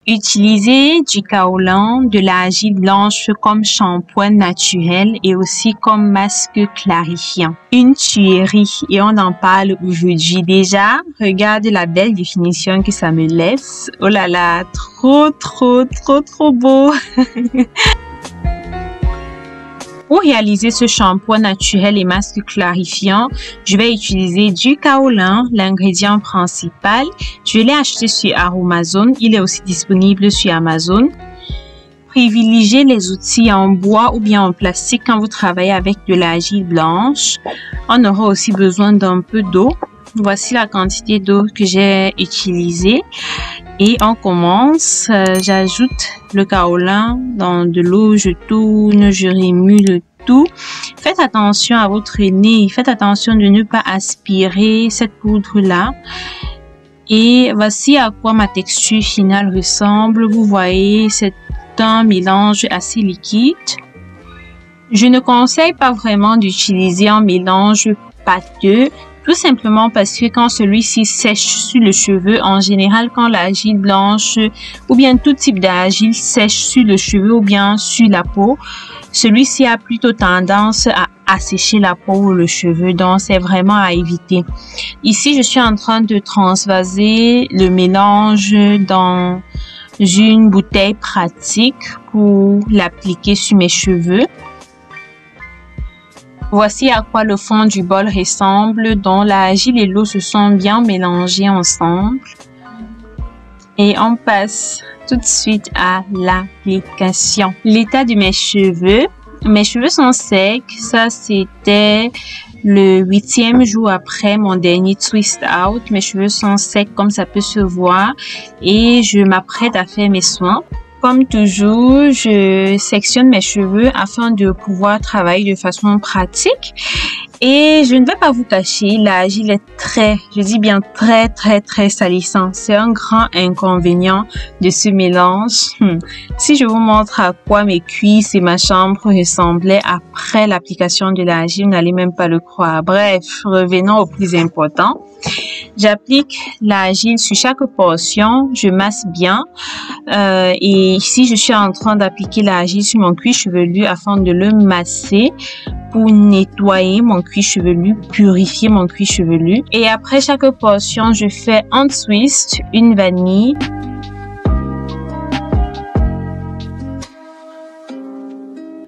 Utilisez du kaolin, de l'argile blanche comme shampoing naturel et aussi comme masque clarifiant. Une tuerie et on en parle aujourd'hui. Déjà, regarde la belle définition que ça me laisse. Oh là là, trop beau. Pour réaliser ce shampoing naturel et masque clarifiant, je vais utiliser du kaolin, l'ingrédient principal. Je l'ai acheté sur Aromazone. Il est aussi disponible sur Amazon. Privilégiez les outils en bois ou bien en plastique quand vous travaillez avec de l'argile blanche. On aura aussi besoin d'un peu d'eau. Voici la quantité d'eau que j'ai utilisée. Et on commence, j'ajoute le kaolin dans de l'eau, je tourne, je remue le tout. Faites attention à votre nez, faites attention de ne pas aspirer cette poudre-là. Et voici à quoi ma texture finale ressemble. Vous voyez, c'est un mélange assez liquide. Je ne conseille pas vraiment d'utiliser un mélange pâteux. Tout simplement parce que quand celui-ci sèche sur le cheveu, en général, quand l'argile blanche ou bien tout type d'argile sèche sur le cheveu ou bien sur la peau, celui-ci a plutôt tendance à assécher la peau ou le cheveu, donc c'est vraiment à éviter. Ici, je suis en train de transvaser le mélange dans une bouteille pratique pour l'appliquer sur mes cheveux. Voici à quoi le fond du bol ressemble, dont l'argile et l'eau se sont bien mélangés ensemble. Et on passe tout de suite à l'application. L'état de mes cheveux. Mes cheveux sont secs. Ça, c'était le 8e jour après mon dernier twist out. Mes cheveux sont secs comme ça peut se voir. Et je m'apprête à faire mes soins. Comme toujours, je sectionne mes cheveux afin de pouvoir travailler de façon pratique. Et je ne vais pas vous cacher, l'argile est je dis bien très salissant. C'est un grand inconvénient de ce mélange. Si je vous montre à quoi mes cuisses et ma chambre ressemblaient après l'application de l'argile, vous n'allez même pas le croire. Bref, revenons au plus important. J'applique l'argile sur chaque portion, je masse bien et ici je suis en train d'appliquer l'argile sur mon cuir chevelu afin de le masser pour nettoyer mon cuir chevelu, purifier mon cuir chevelu. Et après chaque portion, je fais un twist, une vanille.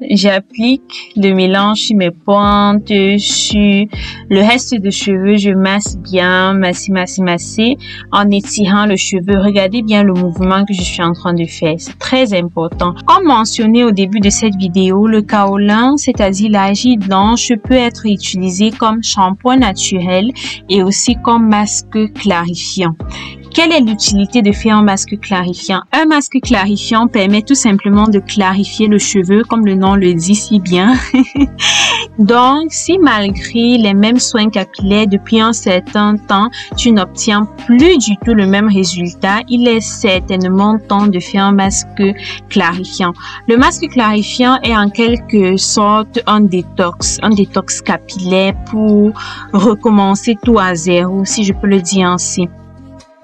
J'applique le mélange sur mes pointes, sur le reste de cheveux. Je masse bien, masser en étirant le cheveu. Regardez bien le mouvement que je suis en train de faire. C'est très important. Comme mentionné au début de cette vidéo, le kaolin, c'est-à-dire l'argile blanche, peut être utilisé comme shampoing naturel et aussi comme masque clarifiant. Quelle est l'utilité de faire un masque clarifiant? Un masque clarifiant permet tout simplement de clarifier le cheveu, comme le nom le dit si bien. Donc, si malgré les mêmes soins capillaires depuis un certain temps, tu n'obtiens plus du tout le même résultat, il est certainement temps de faire un masque clarifiant. Le masque clarifiant est en quelque sorte un détox capillaire pour recommencer tout à zéro, si je peux le dire ainsi.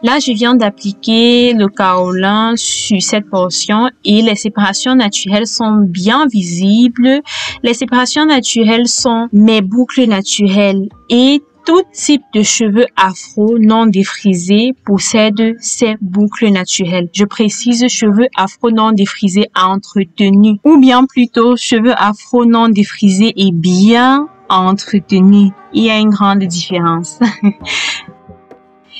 Là, je viens d'appliquer le kaolin sur cette portion et les séparations naturelles sont bien visibles. Les séparations naturelles sont mes boucles naturelles et tout type de cheveux afro non défrisés possède ces boucles naturelles. Je précise cheveux afro non défrisés entretenus ou bien plutôt cheveux afro non défrisés et bien entretenus. Il y a une grande différence.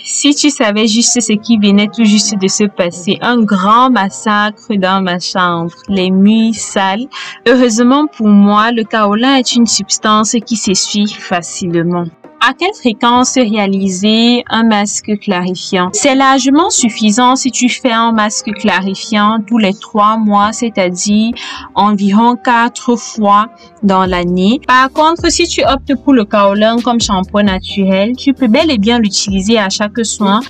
Si tu savais juste ce qui venait tout juste de se passer, un grand massacre dans ma chambre, les murs sales. Heureusement pour moi, le kaolin est une substance qui s'essuie facilement. À quelle fréquence réaliser un masque clarifiant? C'est largement suffisant si tu fais un masque clarifiant tous les 3 mois, c'est-à-dire environ 4 fois dans l'année. Par contre, si tu optes pour le kaolin comme shampoing naturel, tu peux bel et bien l'utiliser à chaque soin,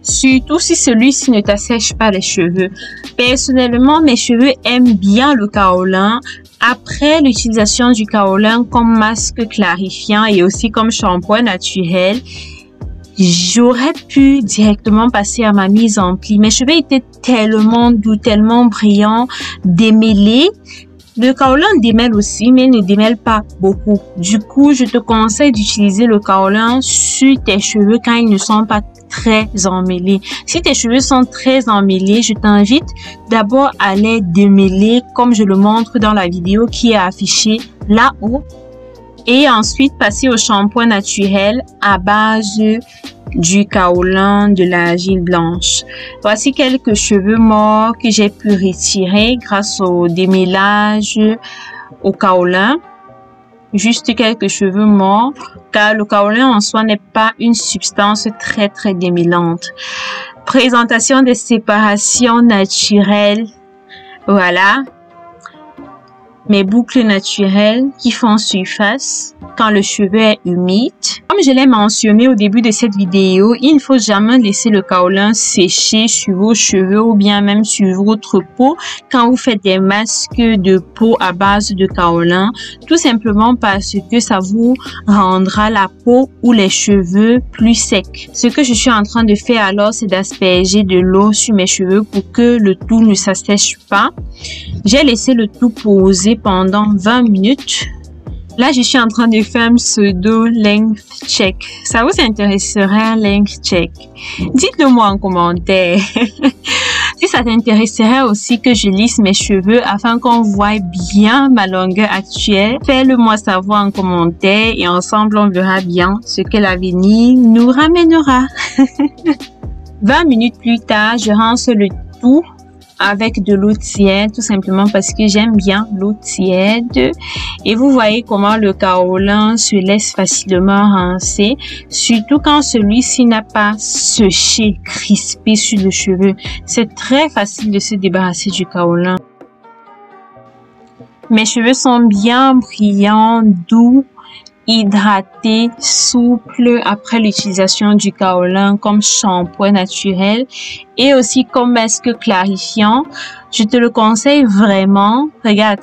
surtout si celui-ci ne t'assèche pas les cheveux. Personnellement, mes cheveux aiment bien le kaolin. Après l'utilisation du kaolin comme masque clarifiant et aussi comme shampoing naturel, j'aurais pu directement passer à ma mise en pli. Mes cheveux étaient tellement doux, tellement brillants, démêlés. Le kaolin démêle aussi, mais ne démêle pas beaucoup. Du coup, je te conseille d'utiliser le kaolin sur tes cheveux quand ils ne sont pas très emmêlés. Si tes cheveux sont très emmêlés, je t'invite d'abord à les démêler comme je le montre dans la vidéo qui est affichée là-haut. Et ensuite, passer au shampoing naturel à base du kaolin de l'argile blanche. Voici quelques cheveux morts que j'ai pu retirer grâce au démêlage au kaolin. Juste quelques cheveux morts, car le kaolin en soi n'est pas une substance très démêlante. Présentation des séparations naturelles. Voilà. Mes boucles naturelles qui font surface quand le cheveu est humide. Comme je l'ai mentionné au début de cette vidéo, il ne faut jamais laisser le kaolin sécher sur vos cheveux ou bien même sur votre peau quand vous faites des masques de peau à base de kaolin, tout simplement parce que ça vous rendra la peau ou les cheveux plus secs. Ce que je suis en train de faire alors, c'est d'asperger de l'eau sur mes cheveux pour que le tout ne s'assèche pas. J'ai laissé le tout poser pendant 20 minutes. Là, je suis en train de faire un pseudo length check. Ça vous intéresserait un length check? Dites-le moi en commentaire. Si ça t'intéresserait aussi que je lisse mes cheveux afin qu'on voit bien ma longueur actuelle, fais-le moi savoir en commentaire et ensemble on verra bien ce que l'avenir nous ramènera. 20 minutes plus tard, je rince le tout avec de l'eau tiède, tout simplement parce que j'aime bien l'eau tiède. Et vous voyez comment le kaolin se laisse facilement rincer, surtout quand celui-ci n'a pas séché, crispé sur le cheveu. C'est très facile de se débarrasser du kaolin. Mes cheveux sont bien brillants, doux, hydraté, souple après l'utilisation du kaolin comme shampoing naturel et aussi comme masque clarifiant. Je te le conseille vraiment. Regarde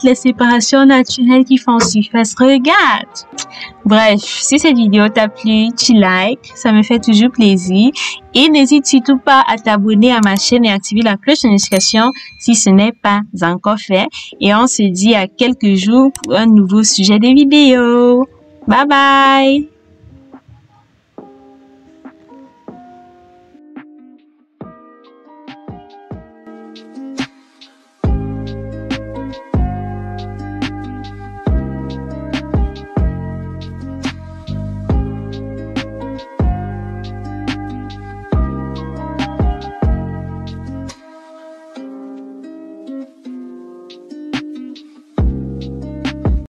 les séparations naturelles qui font surface. Regarde. Bref, si cette vidéo t'a plu, tu likes, ça me fait toujours plaisir. Et n'hésite surtout pas à t'abonner à ma chaîne et activer la cloche de notification si ce n'est pas encore fait. Et on se dit à quelques jours pour un nouveau sujet de vidéo. Bye bye!